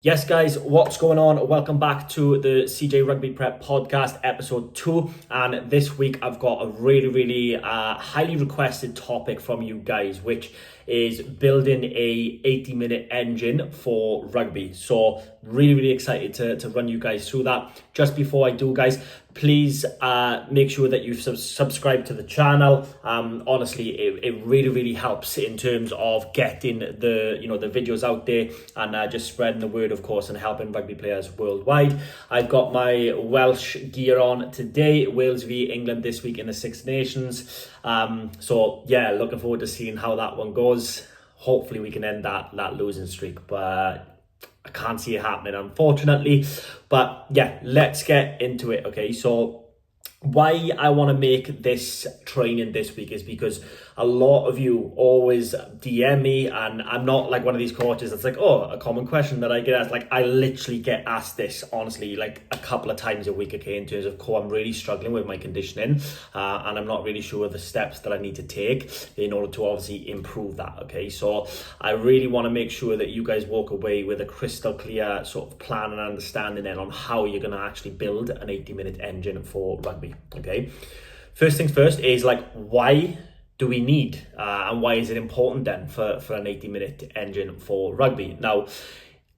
Yes, guys, what's going on? Welcome back to the CJ Rugby Prep Podcast, episode 2. And this week I've got a really highly requested topic from you guys, which is building a 80-minute engine for rugby. So really excited to run you guys through that. Just before I do, guys, please make sure that you subscribe to the channel. Honestly, it really helps in terms of getting the videos out there and just spreading the word, of course, and helping rugby players worldwide. I've got my Welsh gear on today. Wales v England this week in the Six Nations. So yeah, looking forward to seeing how that one goes. Hopefully we can end that losing streak, but I can't see it happening, unfortunately. But yeah, let's get into it. Okay, so why I want to make this training this week is because a lot of you always DM me, and I'm not like one of these coaches that's like, oh, a common question that I get asked. Like, I literally get asked this, honestly, like a couple of times a week, okay, in terms of, I'm really struggling with my conditioning and I'm not really sure the steps that I need to take in order to obviously improve that, okay? So I really want to make sure that you guys walk away with a crystal clear sort of plan and understanding then on how you're going to actually build an 80-minute engine for rugby, okay? First things first is like, why do we need and why is it important then for an 80-minute engine for rugby? Now,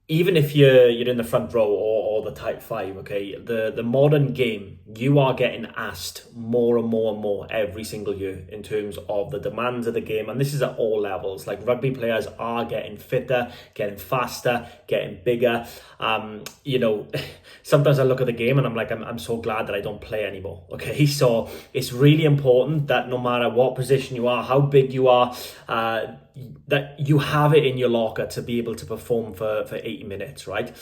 even if you're in the front row or the type 5, okay, the modern game, you are getting asked more and more every single year in terms of the demands of the game, and this is at all levels. Like, rugby players are getting fitter, getting faster, getting bigger. Sometimes I look at the game and I'm like, I'm so glad that I don't play anymore, okay? So it's really important that no matter what position you are, how big you are, that you have it in your locker to be able to perform for 80 minutes, right?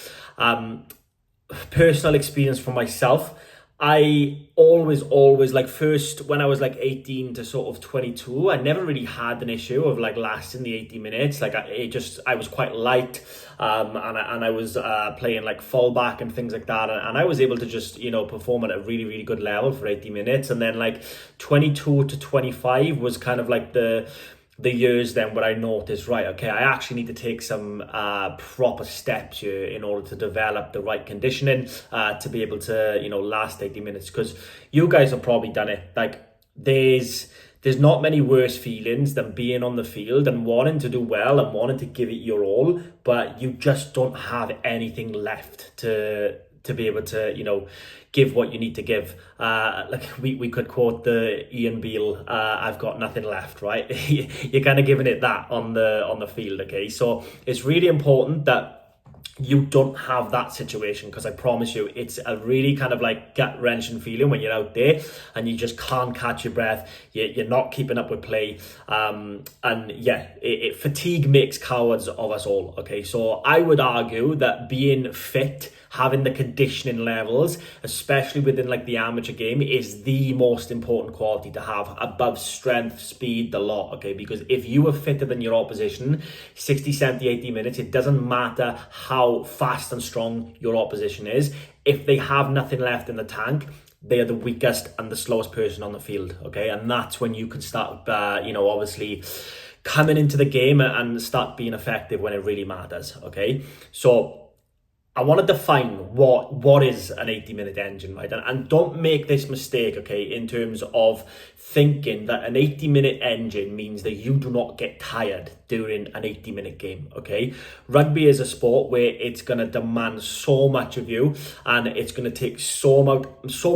Personal experience for myself, I always like, first when I was like 18 to sort of 22, I never really had an issue of like lasting the 80 minutes. Like I was quite light, and I was playing like fullback and things like that, and I was able to just perform at a really good level for 80 minutes. And then like 22 to 25 was kind of like the years then where I noticed, right, okay, I actually need to take some proper steps here in order to develop the right conditioning to be able to, last 80 minutes. Because you guys have probably done it. Like, there's not many worse feelings than being on the field and wanting to do well and wanting to give it your all, but you just don't have anything left to be able to, give what you need to give. Like we could quote the Ian Beale, I've got nothing left, right? You're kind of giving it that on the field, okay? So it's really important that you don't have that situation, because I promise you, it's a really kind of like gut-wrenching feeling when you're out there and you just can't catch your breath. You're not keeping up with play, and yeah, fatigue makes cowards of us all, okay? So I would argue that being fit, having the conditioning levels, especially within like the amateur game, is the most important quality to have above strength, speed, the lot, okay? Because if you are fitter than your opposition, 60, 70, 80 minutes, it doesn't matter how fast and strong your opposition is. If they have nothing left in the tank, they are the weakest and the slowest person on the field, okay? And that's when you can start, obviously coming into the game and start being effective when it really matters, okay? So I want to define what is an 80-minute engine, right? And don't make this mistake, okay, in terms of thinking that an 80-minute engine means that you do not get tired during an 80-minute game, okay? Rugby is a sport where it's going to demand so much of you, and it's going to take so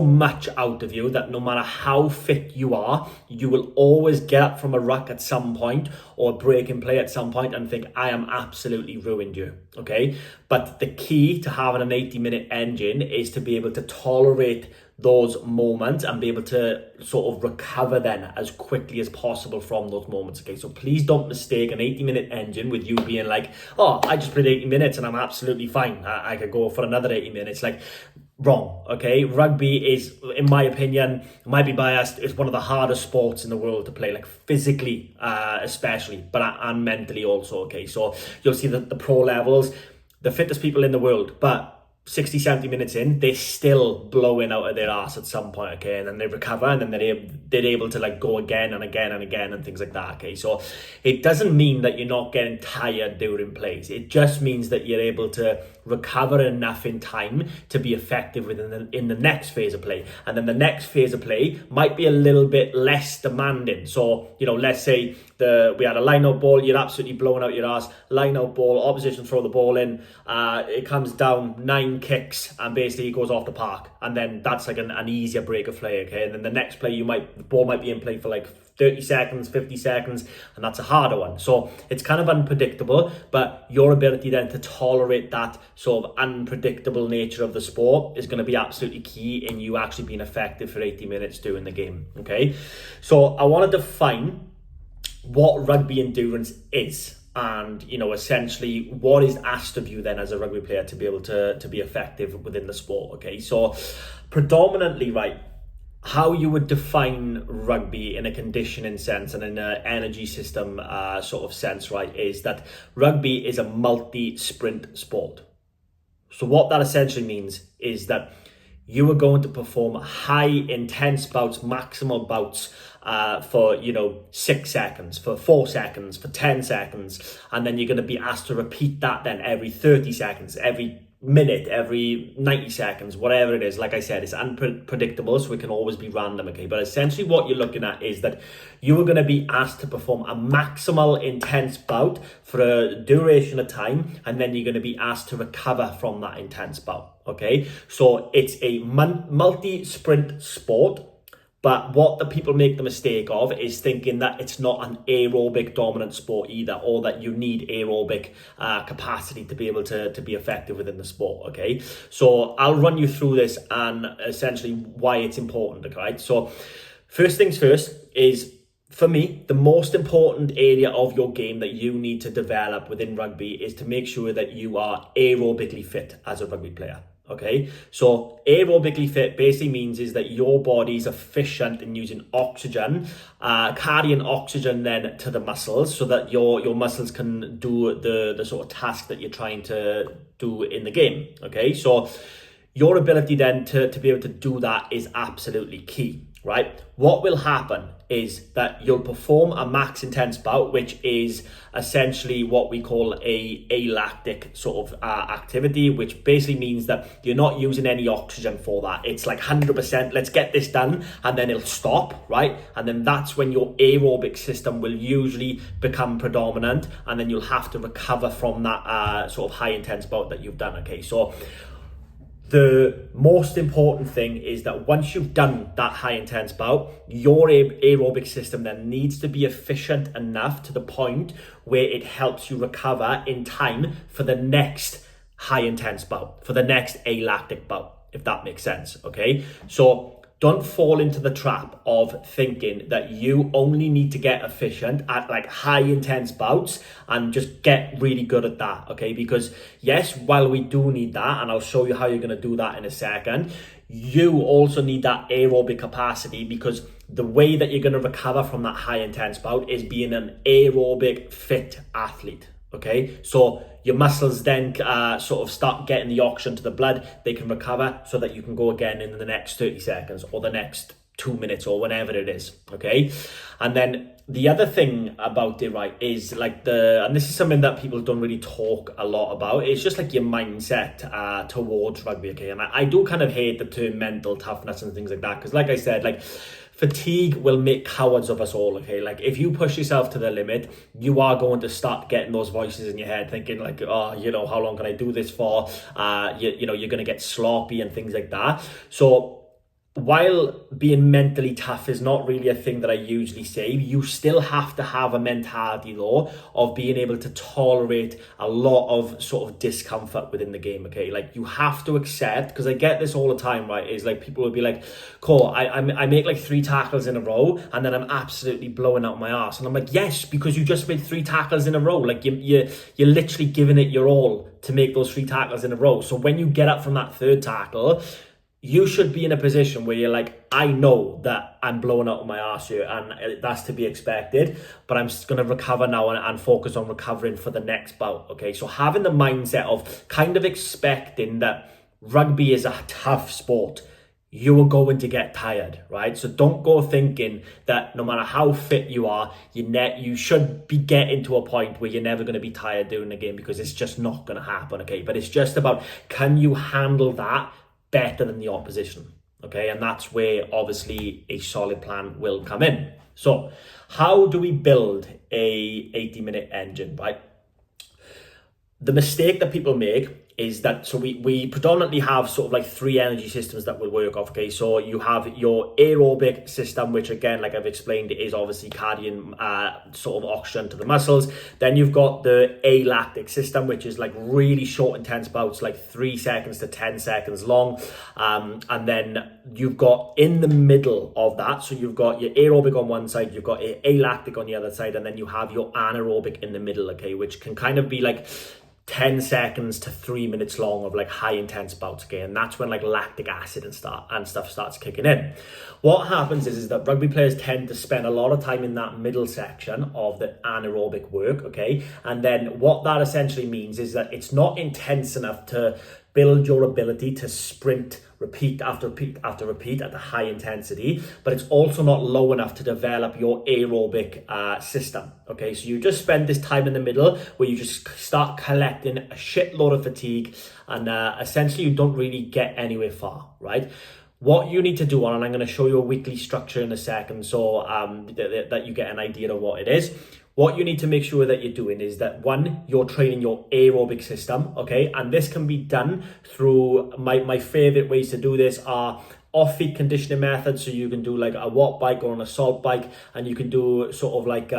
much out of you that no matter how fit you are, you will always get up from a ruck at some point or break and play at some point and think, I am absolutely ruined you, okay? But the key to having an 80-minute engine is to be able to tolerate those moments and be able to sort of recover then as quickly as possible from those moments, okay? So please don't mistake an 80-minute engine with you being like, oh, I just played 80 minutes and I'm absolutely fine. I could go for another 80 minutes. Like, wrong, okay? Rugby is, in my opinion, might be biased, it's one of the hardest sports in the world to play, like physically especially, but and mentally also, okay? So you'll see that the pro levels, the fittest people in the world, but 60, 70 minutes in, they're still blowing out of their arse at some point, okay? And then they recover, and then they're able to like go again and again and again and things like that, okay? So it doesn't mean that you're not getting tired during plays. It just means that you're able to recover enough in time to be effective in the next phase of play. And then the next phase of play might be a little bit less demanding. So, let's say we had a line-out ball, you're absolutely blowing out your arse, line-out ball, opposition throw the ball in, it comes down 9 kicks and basically it goes off the park, and then that's like an easier break of play, okay? And then the next play the ball might be in play for like 30 seconds, 50 seconds, and that's a harder one. So it's kind of unpredictable, but your ability then to tolerate that sort of unpredictable nature of the sport is going to be absolutely key in you actually being effective for 80 minutes during the game, okay? So I want to define what rugby endurance is, and essentially what is asked of you then as a rugby player to be able to be effective within the sport, okay? So predominantly, right, how you would define rugby in a conditioning sense and in an energy system sort of sense, right, is that rugby is a multi-sprint sport. So what that essentially means is that you are going to perform high intense bouts, maximal bouts for 6 seconds, for 4 seconds, for 10 seconds, and then you're going to be asked to repeat that then every 30 seconds, every minute, every 90 seconds, whatever it is. Like I said, it's unpredictable, so it can always be random, okay? But essentially what you're looking at is that you are going to be asked to perform a maximal intense bout for a duration of time, and then you're going to be asked to recover from that intense bout, okay? So it's a multi-sprint sport. But what the people make the mistake of is thinking that it's not an aerobic dominant sport either, or that you need aerobic capacity to be able to be effective within the sport, okay? So I'll run you through this and essentially why it's important, okay? So first things first is, for me, the most important area of your game that you need to develop within rugby is to make sure that you are aerobically fit as a rugby player. Okay, so aerobically fit basically means is that your body is efficient in using oxygen, carrying oxygen then to the muscles so that your muscles can do the sort of task that you're trying to do in the game. Okay, so your ability then to be able to do that is absolutely key, right? What will happen is that you'll perform a max intense bout, which is essentially what we call a alactic sort of activity, which basically means that you're not using any oxygen for that. It's like 100%, let's get this done, and then it'll stop, right? And then that's when your aerobic system will usually become predominant, and then you'll have to recover from that sort of high intense bout that you've done, okay? So the most important thing is that once you've done that high intense bout, your aerobic system then needs to be efficient enough to the point where it helps you recover in time for the next high intense bout, for the next alactic bout, if that makes sense, okay? So don't fall into the trap of thinking that you only need to get efficient at like high intense bouts and just get really good at that, okay? Because yes, while we do need that, and I'll show you how you're going to do that in a second, you also need that aerobic capacity, because the way that you're going to recover from that high intense bout is being an aerobic fit athlete. Okay, so your muscles then sort of start getting the oxygen to the blood, they can recover so that you can go again in the next 30 seconds or the next 2 minutes or whenever it is, okay? And then the other thing about it, right, is like and this is something that people don't really talk a lot about, it's just like your mindset towards rugby, okay? And I do kind of hate the term mental toughness and things like that, because like I said, like fatigue will make cowards of us all, okay? Like if you push yourself to the limit, you are going to start getting those voices in your head thinking like, oh, how long can I do this for? You're going to get sloppy and things like that. So while being mentally tough is not really a thing that I usually say, you still have to have a mentality though of being able to tolerate a lot of sort of discomfort within the game, okay? Like you have to accept, because I get this all the time, right? Is like people will be like, cool, I make like 3 tackles in a row and then I'm absolutely blowing out my ass. And I'm like, yes, because you just made 3 tackles in a row. Like you're literally giving it your all to make those 3 tackles in a row. So when you get up from that 3rd tackle, you should be in a position where you're like, I know that I'm blowing out my arse here and that's to be expected, but I'm just going to recover now and focus on recovering for the next bout, okay? So having the mindset of kind of expecting that rugby is a tough sport. You are going to get tired, right? So don't go thinking that no matter how fit you are, you should be getting to a point where you're never going to be tired doing the game, because it's just not going to happen, okay? But it's just about, can you handle that better than the opposition, okay? And that's where obviously a solid plan will come in. So how do we build a 80-minute engine, right? The mistake that people make is that, so we predominantly have sort of like 3 energy systems that will work off, okay? So you have your aerobic system, which again, like I've explained, is obviously carrying sort of oxygen to the muscles. Then you've got the alactic system, which is like really short, intense bouts, like 3 seconds to 10 seconds long. And then you've got in the middle of that, so you've got your aerobic on one side, you've got your alactic on the other side, and then you have your anaerobic in the middle, okay? Which can kind of be like 10 seconds to 3 minutes long of like high intense bouts, okay? And that's when like lactic acid and stuff starts kicking in. What happens is that rugby players tend to spend a lot of time in that middle section of the anaerobic work, okay? And then what that essentially means is that it's not intense enough to build your ability to sprint repeat after repeat after repeat at a high intensity, but it's also not low enough to develop your aerobic system, okay? So you just spend this time in the middle where you just start collecting a shitload of fatigue, and essentially you don't really get anywhere far, right? What you need to do, and I'm going to show you a weekly structure in a second, so that you get an idea of what it is. What you need to make sure that you're doing is that, one, you're training your aerobic system, okay? And this can be done through, my favorite ways to do this are off-feet conditioning methods. So you can do like a watt bike or an assault bike, and you can do sort of like,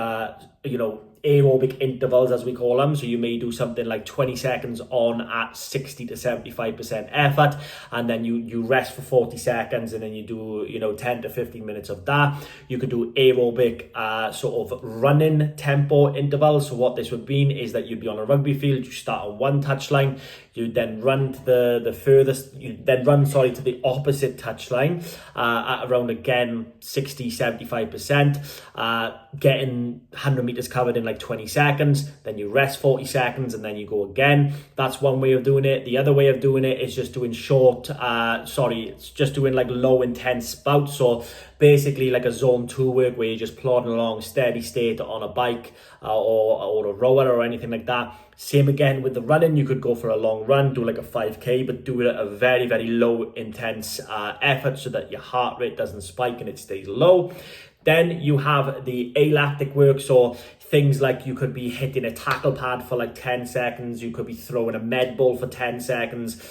aerobic intervals, as we call them. So you may do something like 20 seconds on at 60 to 75% effort, and then you rest for 40 seconds, and then you do 10 to 15 minutes of that. You could do aerobic sort of running tempo intervals. So what this would mean is that you'd be on a rugby field, you start on one touchline, you then run to the furthest, you then run to the opposite touchline at around, again, 60-75%, getting 100 meters covered in like 20 seconds, then you rest 40 seconds, and then you go again. That's one way of doing it. The other way of doing it is just doing it's just doing like low intense bouts. So basically like a zone 2 work where you're just plodding along steady state on a bike or a rower or anything like that. Same again with the running. You could go for a long run, do like a 5k, but do it at a very, very low intense effort so that your heart rate doesn't spike and it stays low. Then you have the alactic work, so things like you could be hitting a tackle pad for like 10 seconds, you could be throwing a med ball for 10 seconds,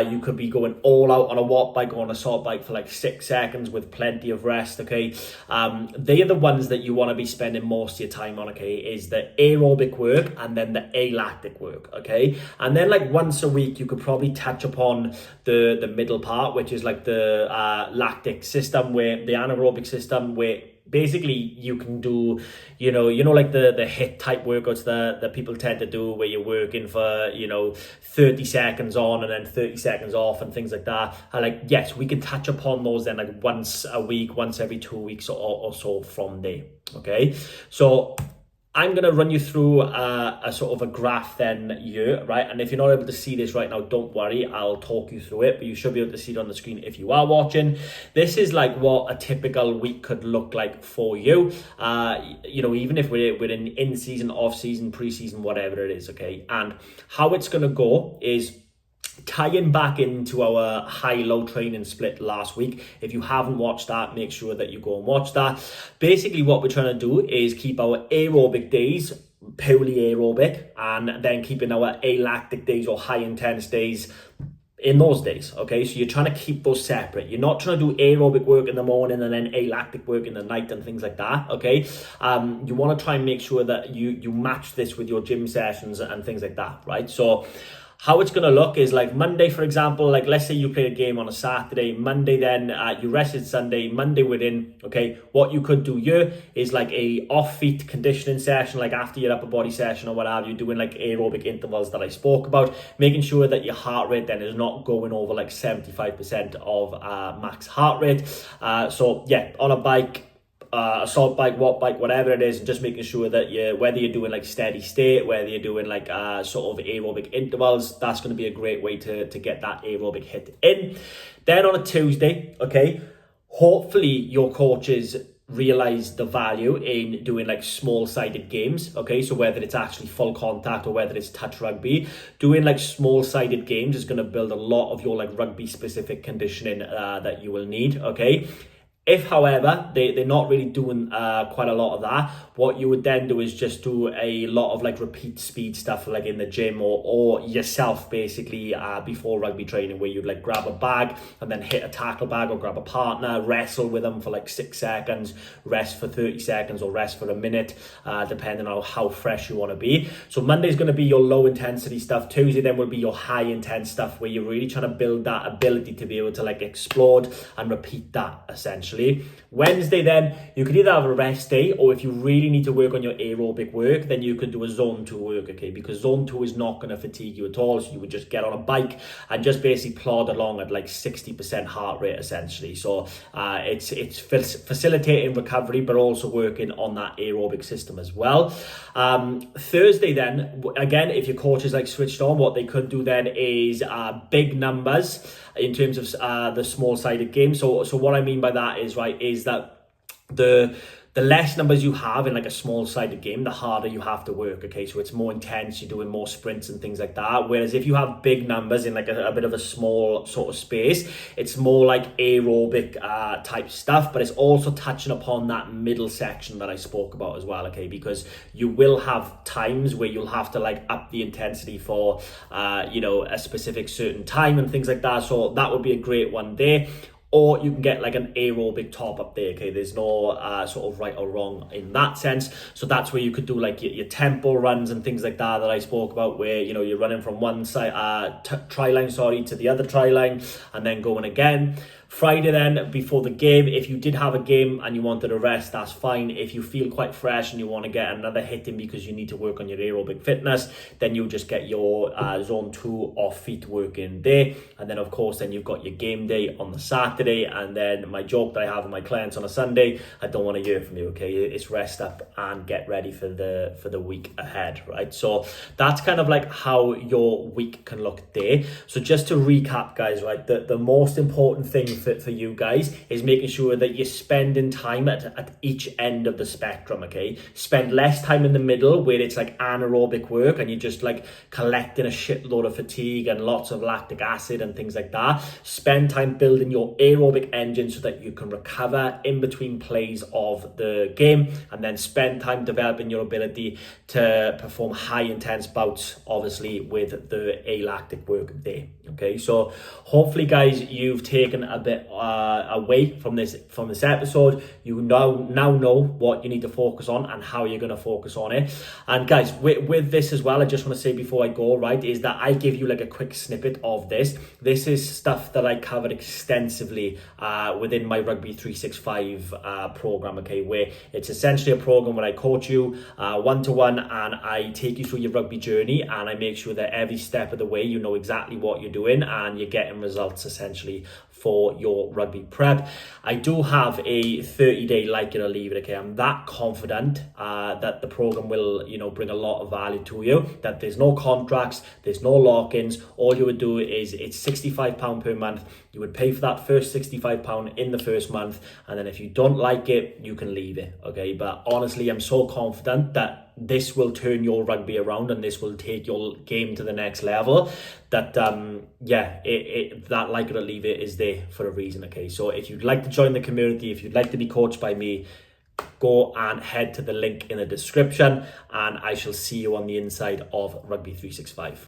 you could be going all out on a watt bike or an assault bike for like 6 seconds with plenty of rest, okay? They are the ones that you want to be spending most of your time on, okay? Is the aerobic work and then the alactic work, okay? And then like once a week, you could probably touch upon the middle part, which is like the lactic system, where the anaerobic system, where basically you can do, like the HIIT type workouts that people tend to do, where you're working for, 30 seconds on and then 30 seconds off and things like that. And like, yes, we can touch upon those then like once a week, once every 2 weeks or so from there. Okay. So I'm going to run you through a sort of a graph then here, right? And if you're not able to see this right now, don't worry, I'll talk you through it, but you should be able to see it on the screen if you are watching. This is like what a typical week could look like for you, even if we're in season, off season, pre-season, whatever it is, okay? And how it's going to go is tying back into our high-low training split last week. If you haven't watched that, make sure that you go and watch that. Basically, what we're trying to do is keep our aerobic days purely aerobic, and then keeping our alactic days or high-intense days in those days, okay? So you're trying to keep those separate. You're not trying to do aerobic work in the morning and then alactic work in the night and things like that, okay? You want to try and make sure that you match this with your gym sessions and things like that, right? So how it's going to look is like Monday, for example, like let's say you played a game on a Saturday, Monday then you rested Sunday, Monday we're in, okay? What you could do here is like a off-feet conditioning session, like after your upper body session or what have you, doing like aerobic intervals that I spoke about, making sure that your heart rate then is not going over like 75% of max heart rate. So yeah, on a bike, assault bike, watt bike, whatever it is, and just making sure that whether you're doing like steady state, whether you're doing like sort of aerobic intervals, that's going to be a great way to get that aerobic hit in. Then on a Tuesday, okay, hopefully your coaches realize the value in doing like small-sided games, okay? So whether it's actually full contact or whether it's touch rugby, doing like small-sided games is going to build a lot of your like rugby-specific conditioning that you will need, okay? If, however, they're not really doing quite a lot of that, what you would then do is just do a lot of like repeat speed stuff like in the gym or yourself basically before rugby training, where you'd like grab a bag and then hit a tackle bag or grab a partner, wrestle with them for like 6 seconds, rest for 30 seconds or rest for a minute, depending on how fresh you want to be. So Monday's going to be your low intensity stuff. Tuesday then will be your high intense stuff, where you're really trying to build that ability to be able to like explode and repeat that essentially. Wednesday then, you could either have a rest day, or if you really need to work on your aerobic work, then you could do a zone 2 work, okay? Because zone 2 is not going to fatigue you at all. So you would just get on a bike and just basically plod along at like 60% heart rate essentially. So it's facilitating recovery, but also working on that aerobic system as well. Thursday then, again, if your coach is like switched on, what they could do then is big numbers in terms of the small-sided game. So what I mean by that is that the less numbers you have in like a small-sided game, the harder you have to work, okay? So it's more intense, you're doing more sprints and things like that. Whereas if you have big numbers in like a bit of a small sort of space, it's more like aerobic type stuff, but it's also touching upon that middle section that I spoke about as well, okay? Because you will have times where you'll have to like up the intensity for, a specific certain time and things like that. So that would be a great one there. Or you can get like an aerobic top up there, okay? There's no sort of right or wrong in that sense. So that's where you could do like your tempo runs and things like that I spoke about, where, you're running from one side, tri-line, to the other tri-line and then going again. Friday then, before the game, if you did have a game and you wanted to rest, that's fine. If you feel quite fresh and you want to get another hit in because you need to work on your aerobic fitness, then you just get your zone 2 off feet work in there. And then of course, then you've got your game day on the Saturday. And then my joke that I have with my clients on a Sunday, I don't want to hear from you, okay? It's rest up and get ready for the week ahead, right? So that's kind of like how your week can look there. So just to recap, guys, right, the most important thing for you guys is making sure that you're spending time at each end of the spectrum, okay? Spend less time in the middle where it's like anaerobic work and you're just like collecting a shitload of fatigue and lots of lactic acid and things like that. Spend time building your aerobic engine so that you can recover in between plays of the game, and then spend time developing your ability to perform high intense bouts, obviously with the alactic work there, okay? So hopefully, guys, you've taken a bit away from this episode. You now know what you need to focus on and how you're going to focus on it. And guys, with this as well, I just want to say before I go, right, is that I give you like a quick snippet of this. This is stuff that I covered extensively within my Rugby 365 program, okay, where it's essentially a program where I coach you one-to-one and I take you through your rugby journey, and I make sure that every step of the way you know exactly what you're doing and you're getting results essentially for your rugby prep. I do have a 30-day like it or leave it, okay? I'm that confident that the program will, bring a lot of value to you, that there's no contracts, there's no lock-ins. All you would do is it's £65 per month. You would pay for that first £65 in the first month, and then if you don't like it, you can leave it, okay? But honestly, I'm so confident that this will turn your rugby around and this will take your game to the next level, that that like it or leave it is there for a reason, okay? So if you'd like to join the community, if you'd like to be coached by me, go and head to the link in the description, and I shall see you on the inside of Rugby 365.